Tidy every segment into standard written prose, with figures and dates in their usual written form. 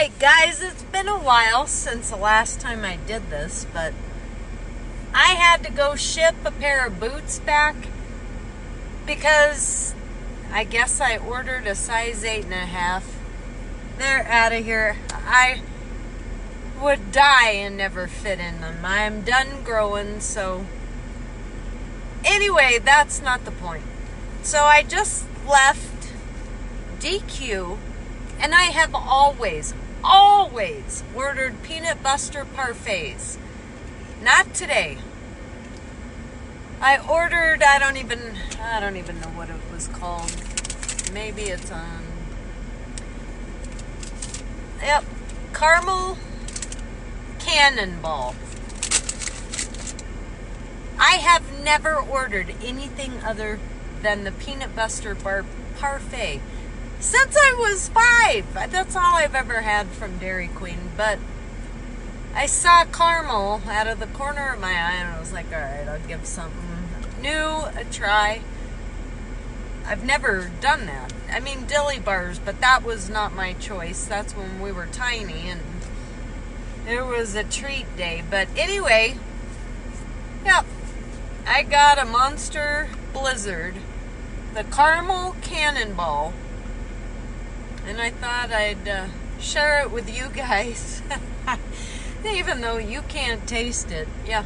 Alright guys, it's been a while since the last time I did this, but I had to go ship a pair of boots back because I guess I ordered a size 8.5. They're out of here. I would die and never fit in them. I'm done growing, so anyway, that's not the point. So I just left DQ, and I have always ordered peanut butter parfaits. Not today. I ordered, I don't even know what it was called. Maybe it's on, yep, caramel cannonball. I have never ordered anything other than the peanut butter parfait since I was 5. That's all I've ever had from Dairy Queen. But I saw caramel out of the corner of my eye, and I was like, all right, I'll give something new a try. I've never done that. I mean, dilly bars, but that was not my choice. That's when we were tiny, and it was a treat day. But anyway, yep, I got a Monster Blizzard, the caramel cannonball, and I thought I'd share it with you guys, even though you can't taste it. Yeah.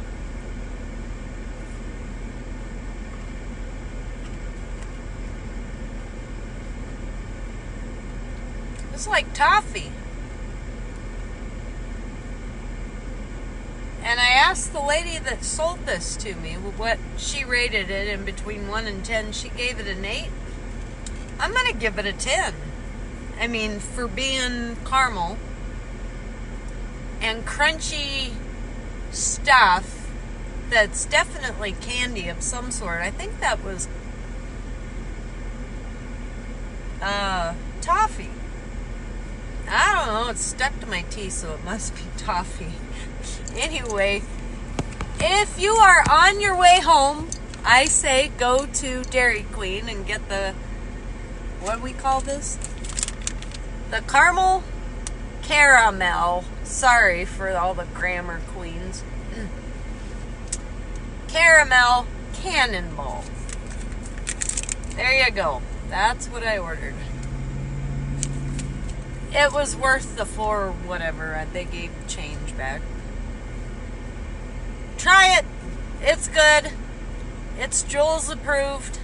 It's like toffee. And I asked the lady that sold this to me what she rated it in between 1 and 10. She gave it an 8. I'm going to give it a 10. I mean, for being caramel and crunchy stuff that's definitely candy of some sort. I think that was toffee. I don't know, it's stuck to my teeth, so it must be toffee. Anyway, if you are on your way home, I say go to Dairy Queen and get the, what do we call this? The caramel. Sorry for all the grammar queens. Caramel cannonball. There you go. That's what I ordered. It was worth the $4 whatever. They gave change back. Try it. It's good. It's Jules approved.